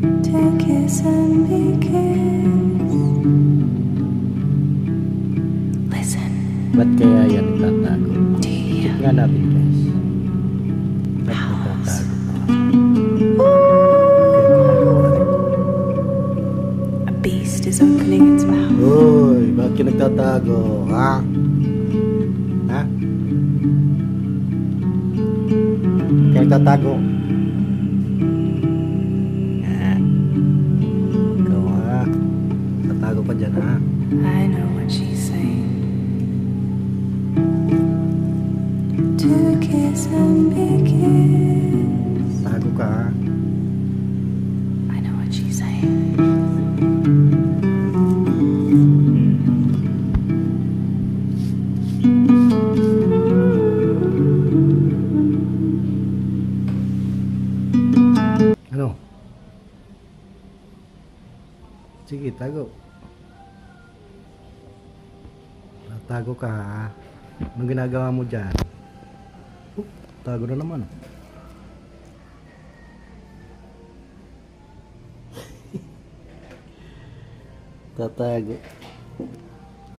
to kiss and be kissed. Listen. Ba't kaya yan nagtatago? Do you Check nga natin guys. Ba't nagtatago? A beast is opening its mouth. Uy, ba't ka nagtatago? Ha? Ha? Kaya nagtatago? Ikaw ha? Tatago pa dyan ha? I know what she's saying. To kiss and be kissed. Tago ka ha? I know what she's saying. Ano? Sige, tago. Tago ka ha? Anong ginagawa mo dyan? Tago na naman. Tatago.